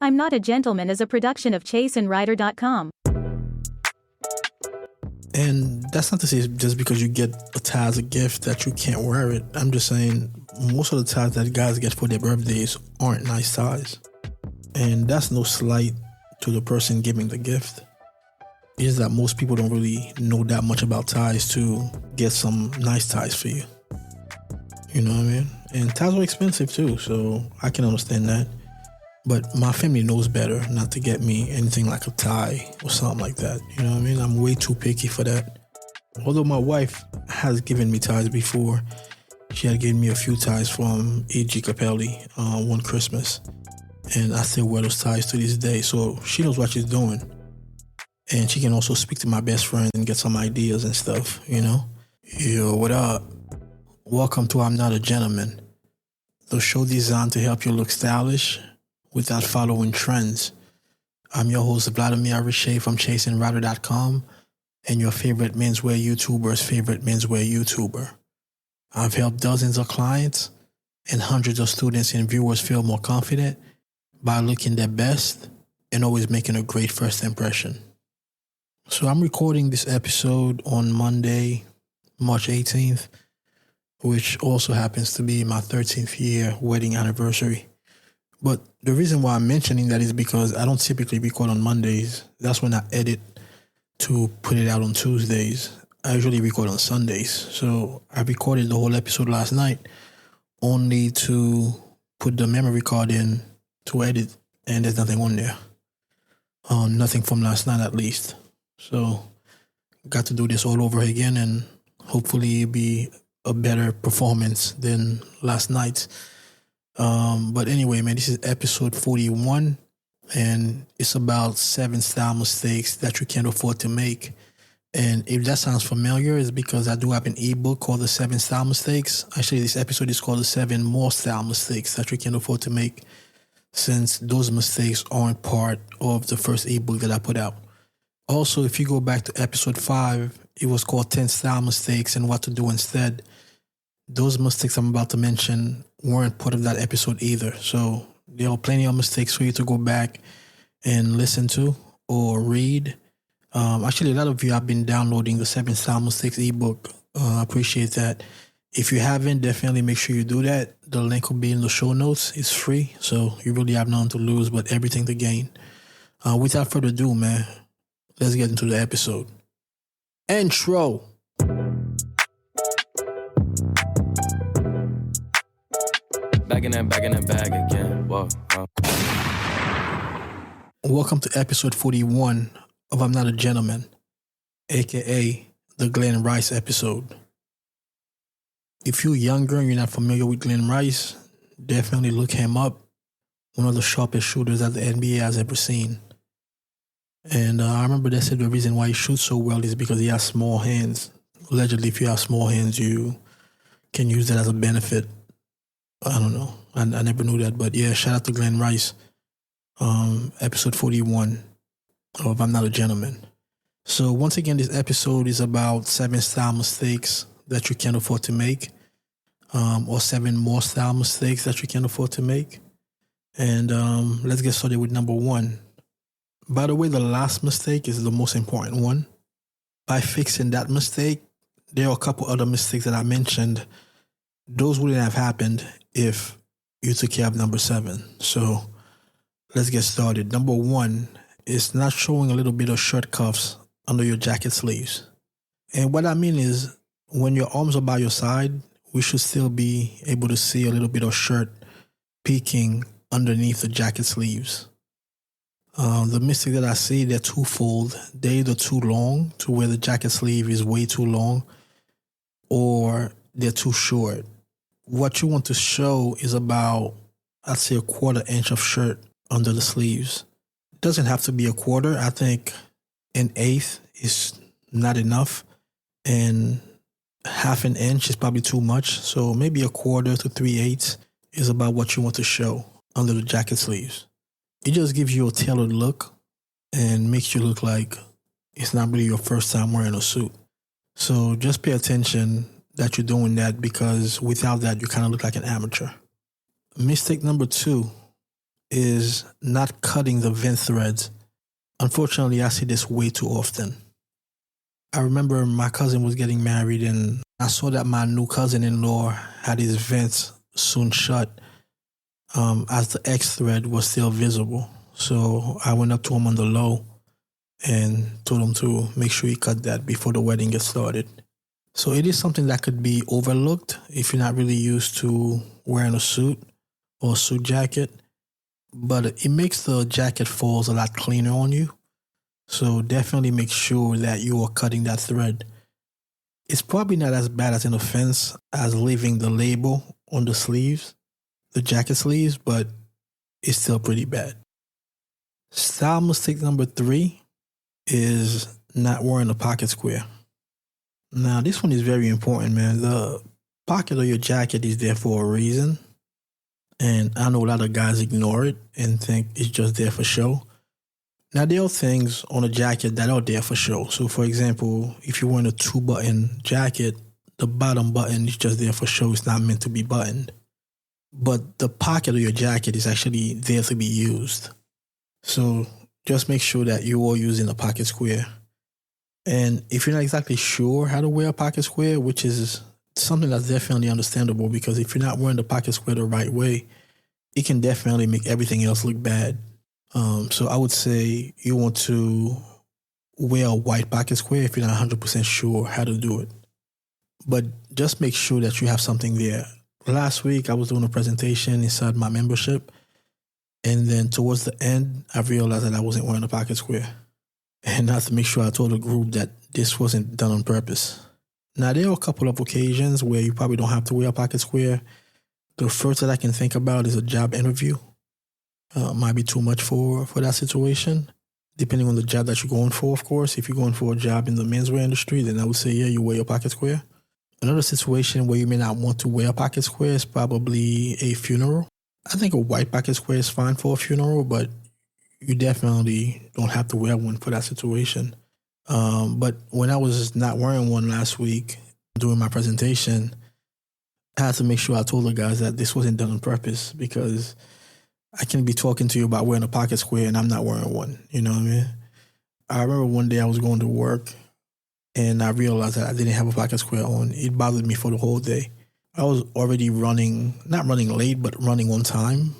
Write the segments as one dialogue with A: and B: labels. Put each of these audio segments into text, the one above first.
A: I'm Not a Gentleman is a production of chaseandwriter.com.
B: And that's not to say just because you get a tie as a gift that you can't wear it. I'm just saying most of the ties that guys get for their birthdays aren't nice ties. And that's no slight to the person giving the gift. It's just that most people don't really know that much about ties to get some nice ties for you. You know what I mean? And ties are expensive too, so I can understand that. But my family knows better not to get me anything like a tie or something like that. You know what I mean? I'm way too picky for that. Although my wife has given me ties before. She had given me a few ties from A.G. Capelli one Christmas. And I still wear those ties to this day. So she knows what she's doing. And she can also speak to my best friend and get some ideas and stuff, you know? Yo, what up? Welcome to I'm Not a Gentleman, the show designed to help you look stylish without following trends. I'm your host, Vladimir Riché from chaseandwriter.com and your favorite menswear YouTuber's favorite menswear YouTuber. I've helped dozens of clients and hundreds of students and viewers feel more confident by looking their best and always making a great first impression. So I'm recording this episode on Monday, March 18th, which also happens to be my 13th year wedding anniversary. But the reason why I'm mentioning that is because I don't typically record on Mondays. That's when I edit to put it out on Tuesdays. I usually record on Sundays. So I recorded the whole episode last night only to put the memory card in to edit, and there's nothing on there. Nothing from last night at least. So got to do this all over again, and hopefully it'll be a better performance than last night's. But anyway, man, this is episode 41, and it's about 7 style mistakes that you can't afford to make. And if that sounds familiar, it's because I do have an ebook called The 7 Style Mistakes. Actually, this episode is called The 7 More Style Mistakes that you can't afford to make, since those mistakes aren't part of the first ebook that I put out. Also, if you go back to episode 5, it was called 10 Style Mistakes and What to Do Instead. Those mistakes I'm about to mention weren't part of that episode either. So there are plenty of mistakes for you to go back and listen to or read. Actually, a lot of you have been downloading the 7 Style Mistakes ebook. I appreciate that. If you haven't, definitely make sure you do that. The link will be in the show notes. It's free, so you really have nothing to lose but everything to gain. Without further ado, man, let's get into the episode. Intro.
C: Back in that bag again. Whoa.
B: Welcome to episode 41 of I'm Not a Gentleman, aka the Glenn Rice episode. If you're younger and you're not familiar with Glenn Rice, definitely look him up. One of the sharpest shooters that the NBA has ever seen. And I remember they said the reason why he shoots so well is because he has small hands. Allegedly, if you have small hands, you can use that as a benefit. I don't know. I never knew that. But yeah, shout out to Glenn Rice. Episode 41 of I'm Not a Gentleman. So once again, this episode is about 7 style mistakes that you can't afford to make. Or 7 more style mistakes that you can't afford to make. And let's get started with number 1. By the way, the last mistake is the most important one. By fixing that mistake, there are a couple other mistakes that I mentioned. Those wouldn't have happened if you took care of number 7. So let's get started. Number 1 is not showing a little bit of shirt cuffs under your jacket sleeves. And what I mean is, when your arms are by your side, we should still be able to see a little bit of shirt peeking underneath the jacket sleeves. The mistake that I see, they're twofold. They're either too long to where the jacket sleeve is way too long, or they're too short. What you want to show is about, I'd say, 1/4 inch of shirt under the sleeves. It doesn't have to be 1/4. I think 1/8 is not enough, and 1/2 inch is probably too much. So maybe 1/4 to 3/8 is about what you want to show under the jacket sleeves. It just gives you a tailored look and makes you look like it's not really your first time wearing a suit. So just pay attention that you're doing that, because without that, you kind of look like an amateur. Mistake number 2 is not cutting the vent threads. Unfortunately, I see this way too often. I remember my cousin was getting married and I saw that my new cousin-in-law had his vents sewn shut as the X thread was still visible. So I went up to him on the low and told him to make sure he cut that before the wedding gets started. So it is something that could be overlooked if you're not really used to wearing a suit or a suit jacket, but it makes the jacket falls a lot cleaner on you. So definitely make sure that you are cutting that thread. It's probably not as bad as an offense as leaving the label on the sleeves, the jacket sleeves, but it's still pretty bad. Style mistake number 3 is not wearing a pocket square. Now, this one is very important, man. The pocket of your jacket is there for a reason. And I know a lot of guys ignore it and think it's just there for show. Now, there are things on a jacket that are there for show. So, for example, if you're wearing a 2-button jacket, the bottom button is just there for show. It's not meant to be buttoned. But the pocket of your jacket is actually there to be used. So just make sure that you are using a pocket square. And if you're not exactly sure how to wear a pocket square, which is something that's definitely understandable, because if you're not wearing the pocket square the right way, it can definitely make everything else look bad. So I would say you want to wear a white pocket square if you're not 100% sure how to do it. But just make sure that you have something there. Last week, I was doing a presentation inside my membership. And then towards the end, I realized that I wasn't wearing a pocket square. And I had to make sure I told the group that this wasn't done on purpose. Now, there are a couple of occasions where you probably don't have to wear a pocket square. The first that I can think about is a job interview. Might be too much for that situation, depending on the job that you're going for, of course. If you're going for a job in the menswear industry, then I would say, yeah, you wear your pocket square. Another situation where you may not want to wear a pocket square is probably a funeral. I think a white pocket square is fine for a funeral, but you definitely don't have to wear one for that situation. But when I was not wearing one last week during my presentation, I had to make sure I told the guys that this wasn't done on purpose, because I can be talking to you about wearing a pocket square and I'm not wearing one. You know what I mean? I remember one day I was going to work and I realized that I didn't have a pocket square on. It bothered me for the whole day. I was already not running late, but running on time.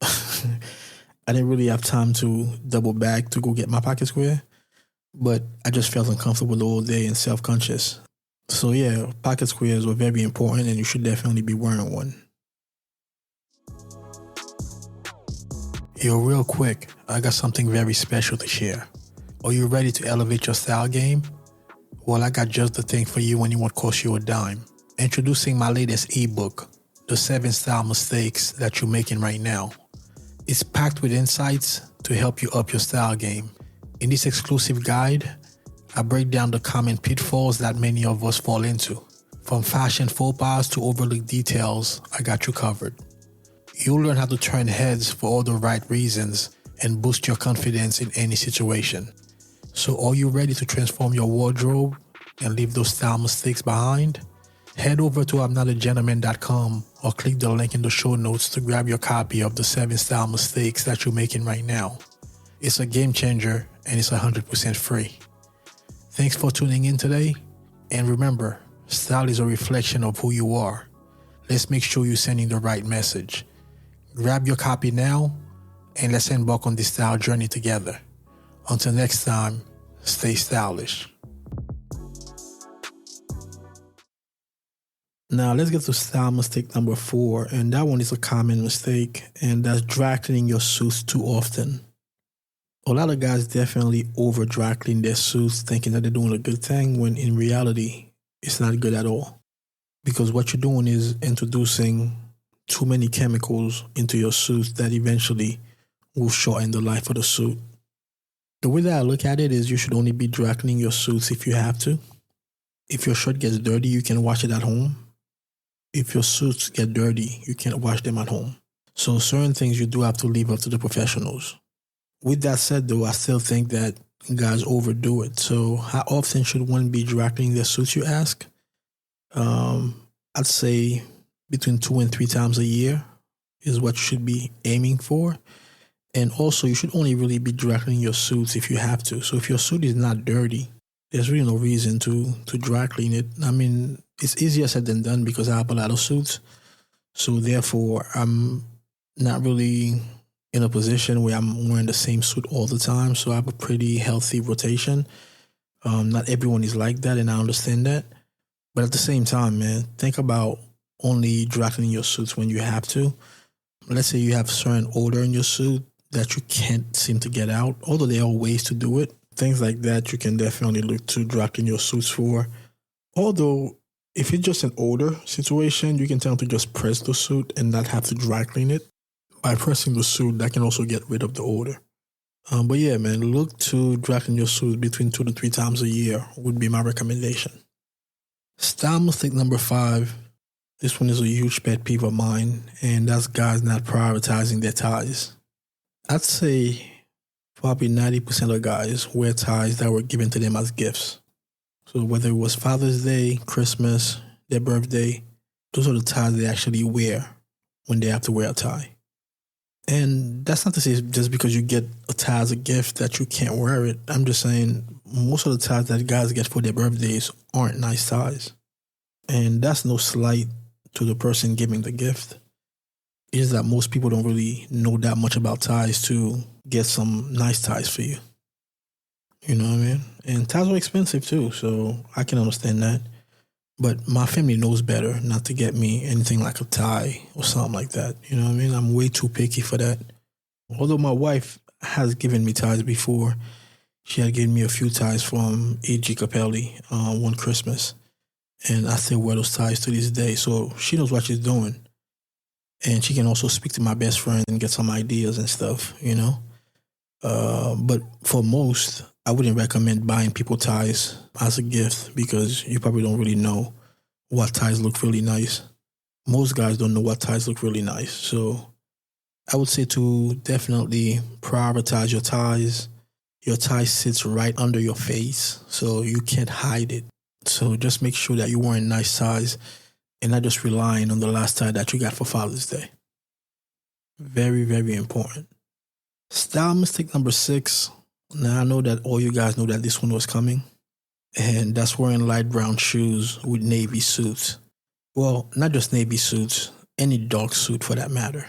B: I didn't really have time to double back to go get my pocket square, but I just felt uncomfortable the whole day and self-conscious. So yeah, pocket squares were very important and you should definitely be wearing one. Yo, real quick, I got something very special to share. Are you ready to elevate your style game? Well, I got just the thing for you when it won't cost you a dime. Introducing my latest ebook, The 7 Style Mistakes That You're Making Right Now. It's packed with insights to help you up your style game. In this exclusive guide, I break down the common pitfalls that many of us fall into. From fashion faux pas to overlooked details, I got you covered. You'll learn how to turn heads for all the right reasons and boost your confidence in any situation. So are you ready to transform your wardrobe and leave those style mistakes behind? Head over to I'mNotAGentleman.com or click the link in the show notes to grab your copy of the 7 Style Mistakes That You're Making Right Now. It's a game changer and it's 100% free. Thanks for tuning in today. And remember, style is a reflection of who you are. Let's make sure you're sending the right message. Grab your copy now and let's embark on this style journey together. Until next time, stay stylish. Now let's get to style mistake number 4, and that one is a common mistake, and that's dry cleaning your suits too often. A lot of guys definitely over dry clean their suits thinking that they're doing a good thing, when in reality, it's not good at all. Because what you're doing is introducing too many chemicals into your suits that eventually will shorten the life of the suit. The way that I look at it is you should only be dry cleaning your suits if you have to. If your shirt gets dirty, you can wash it at home. If your suits get dirty, you can't wash them at home. So certain things you do have to leave up to the professionals. With that said, though, I still think that guys overdo it. So how often should one be dry cleaning their suits, you ask? I'd say between 2 and 3 times a year is what you should be aiming for. And also, you should only really be dry cleaning your suits if you have to. So if your suit is not dirty, there's really no reason to dry clean it. I mean, it's easier said than done because I have a lot of suits. So therefore, I'm not really in a position where I'm wearing the same suit all the time. So I have a pretty healthy rotation. Not everyone is like that, and I understand that. But at the same time, man, think about only dry cleaning your suits when you have to. Let's say you have certain odor in your suit that you can't seem to get out, although there are ways to do it. Things like that you can definitely look to dry clean your suits for. Although, if it's just an odor situation, you can tend to just press the suit and not have to dry clean it. By pressing the suit, that can also get rid of the odor. But yeah, man, look to dry clean your suit between 2 to 3 times a year would be my recommendation. Style mistake number 5. This one is a huge pet peeve of mine, and that's guys not prioritizing their ties. I'd say probably 90% of guys wear ties that were given to them as gifts. So whether it was Father's Day, Christmas, their birthday, those are the ties they actually wear when they have to wear a tie. And that's not to say just because you get a tie as a gift that you can't wear it. I'm just saying most of the ties that guys get for their birthdays aren't nice ties. And that's no slight to the person giving the gift. It's that most people don't really know that much about ties to get some nice ties for you. You know what I mean? And ties are expensive too, so I can understand that. But my family knows better not to get me anything like a tie or something like that. You know what I mean? I'm way too picky for that. Although my wife has given me ties before. She had given me a few ties from A.G. Capelli one Christmas. And I still wear those ties to this day. So she knows what she's doing. And she can also speak to my best friend and get some ideas and stuff, you know. But for most, I wouldn't recommend buying people ties as a gift because you probably don't really know what ties look really nice. Most guys don't know what ties look really nice. So I would say to definitely prioritize your ties. Your tie sits right under your face, so you can't hide it. So just make sure that you're wearing nice ties and not just relying on the last tie that you got for Father's Day. Very, very important. Style mistake number 6. Now, I know that all you guys know that this one was coming, and that's wearing light brown shoes with navy suits. Well, not just navy suits, any dark suit for that matter.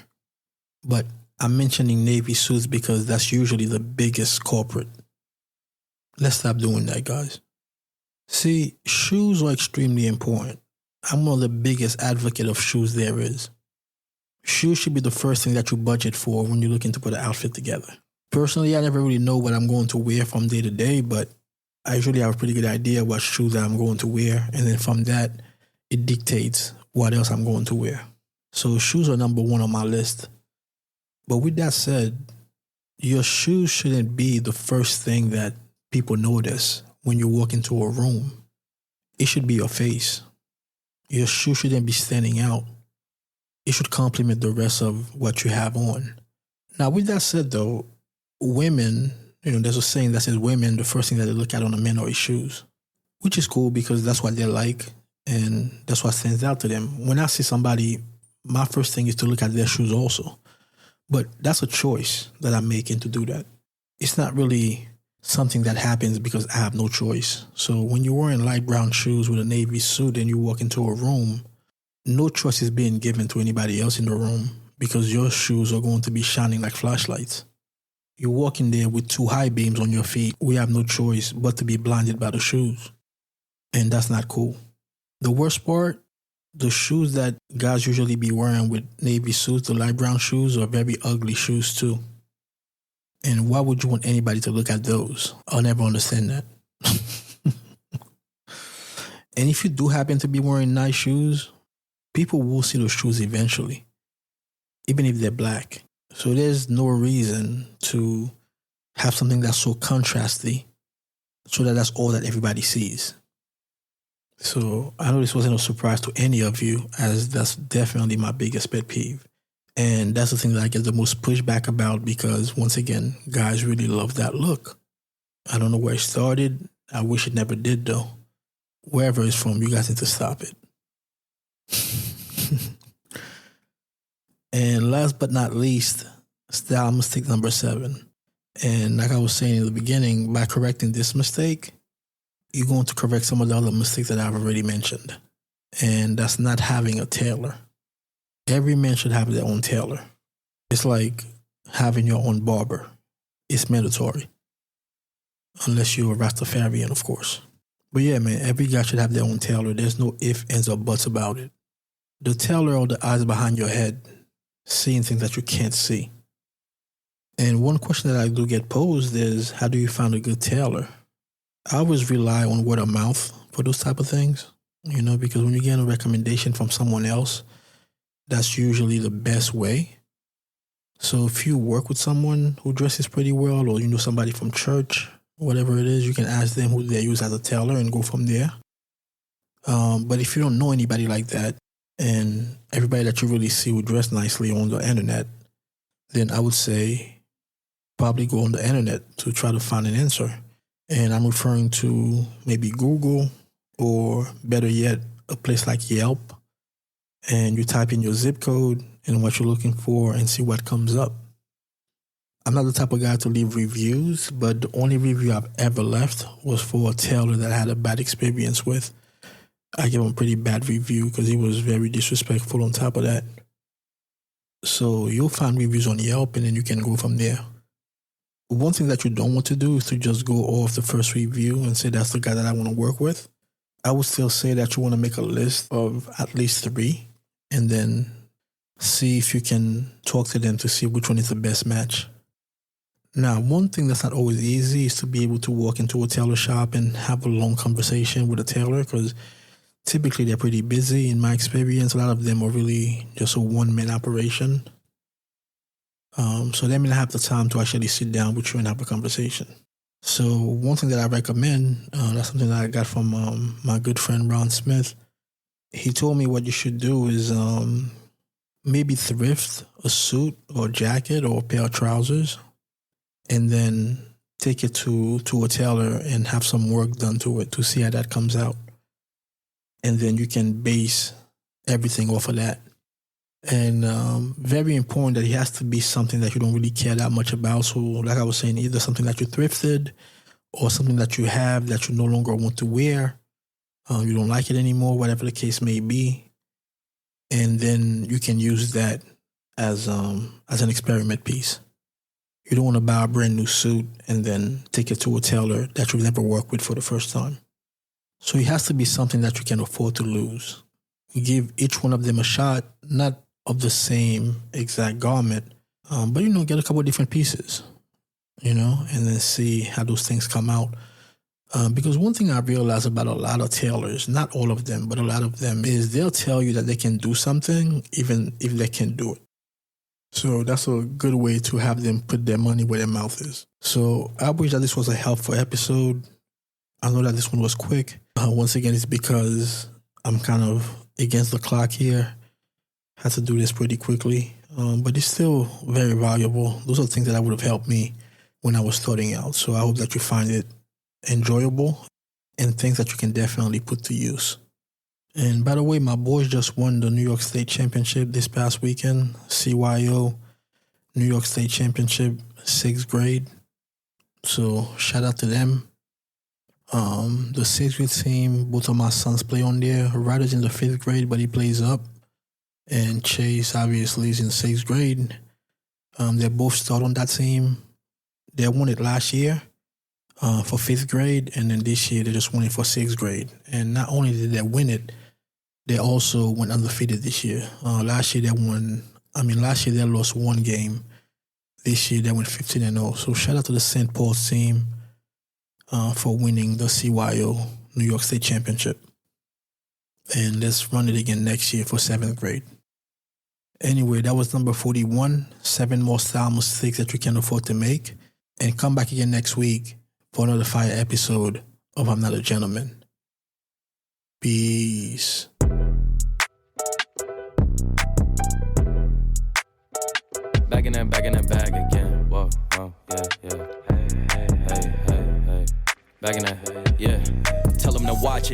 B: But I'm mentioning navy suits because that's usually the biggest culprit. Let's stop doing that, guys. See, shoes are extremely important. I'm one of the biggest advocate of shoes there is. Shoes should be the first thing that you budget for when you're looking to put an outfit together. Personally, I never really know what I'm going to wear from day to day, but I usually have a pretty good idea what shoes I'm going to wear, and then from that, it dictates what else I'm going to wear. So shoes are number 1 on my list. But with that said, your shoes shouldn't be the first thing that people notice when you walk into a room. It should be your face. Your shoe shouldn't be standing out. It should complement the rest of what you have on. Now, with that said, though, women, there's a saying that says women, the first thing that they look at on a man are his shoes, which is cool because that's what they like and that's what stands out to them. When I see somebody, my first thing is to look at their shoes also. But that's a choice that I'm making to do that. It's not really something that happens because I have no choice. So when you're wearing light brown shoes with a navy suit and you walk into a room, no choice is being given to anybody else in the room because your shoes are going to be shining like flashlights. You walk in there with 2 high beams on your feet. We have no choice but to be blinded by the shoes. And that's not cool. The worst part, the shoes that guys usually be wearing with navy suits, the light brown shoes, are very ugly shoes too. And why would you want anybody to look at those? I'll never understand that. And if you do happen to be wearing nice shoes, people will see those shoes eventually, even if they're black. So there's no reason to have something that's so contrasty so that that's all that everybody sees. So I know this wasn't a surprise to any of you, as that's definitely my biggest pet peeve. And that's the thing that I get the most pushback about because, once again, guys really love that look. I don't know where it started. I wish it never did, though. Wherever it's from, you guys need to stop it. And last but not least, Style mistake number 7. And like I was saying in the beginning, by correcting this mistake, you're going to correct some of the other mistakes that I've already mentioned. And that's not having a tailor. Every man should have their own tailor. It's like having your own barber. It's mandatory. Unless you're a Rastafarian, of course. But yeah, man, every guy should have their own tailor. There's no ifs, ands, or buts about it. The tailor are the eyes behind your head, seeing things that you can't see. And one question that I do get posed is, how do you find a good tailor? I always rely on word of mouth for those type of things, because when you get a recommendation from someone else, that's usually the best way. So if you work with someone who dresses pretty well, or you know somebody from church, whatever it is, you can ask them who they use as a tailor and go from there. But if you don't know anybody like that, and everybody that you really see who dress nicely on the internet, then I would say probably go on the internet to try to find an answer. And I'm referring to maybe Google, or better yet, a place like Yelp. And you type in your zip code and what you're looking for and see what comes up. I'm not the type of guy to leave reviews, but the only review I've ever left was for a tailor that I had a bad experience with. I gave him a pretty bad review because he was very disrespectful on top of that. So you'll find reviews on Yelp and then you can go from there. One thing that you don't want to do is to just go off the first review and say that's the guy that I want to work with. I would still say that you want to make a list of at least 3 and then see if you can talk to them to see which one is the best match. Now, one thing that's not always easy is to be able to walk into a tailor shop and have a long conversation with a tailor, because typically they're pretty busy. In my experience, a lot of them are really just a one-man operation. So they may not have the time to actually sit down with you and have a conversation. So one thing that I recommend, that's something that I got from my good friend Ron Smith. He told me what you should do is maybe thrift a suit or jacket or a pair of trousers, and then take it to a tailor and have some work done to it to see how that comes out. And then you can base everything off of that. And very important that it has to be something that you don't really care that much about. So like I was saying, either something that you thrifted or something that you have that you no longer want to wear. You don't like it anymore, whatever the case may be. And then you can use that as an experiment piece. You don't want to buy a brand new suit and then take it to a tailor that you've never worked with for the first time. So it has to be something that you can afford to lose. You give each one of them a shot, not of the same exact garment, but, get a couple of different pieces, and then see how those things come out. Because one thing I realized about a lot of tailors, not all of them, but a lot of them, is they'll tell you that they can do something even if they can't do it. So that's a good way to have them put their money where their mouth is. So I wish that this was a helpful episode. I know that this one was quick. Once again, it's because I'm kind of against the clock here. Had to do this pretty quickly, but it's still very valuable. Those are things that would have helped me when I was starting out. So I hope that you find it enjoyable and things that you can definitely put to use. And by the way, my boys just won the New York State Championship this past weekend. CYO New York State Championship, 6th grade. So shout out to them. The 6th grade team, both of my sons play on there. Ryder's in the 5th grade, but he plays up. And Chase obviously is in 6th grade. They both start on that team. They won it last year for 5th grade, and then this year they just won it for 6th grade. And not only did they win it, they also went undefeated this year. Last year they lost 1 game. This year they went 15-0. So shout out to the St. Paul's team for winning the CYO New York State Championship. And let's run it again next year for 7th grade. Anyway, that was number 41. 7 more style mistakes that you can afford to make. And come back again next week for another fire episode of I'm Not a Gentleman. Peace.
C: Back in that bag again. Whoa, yeah. Hey. Back in that, yeah. Tell them to watch it.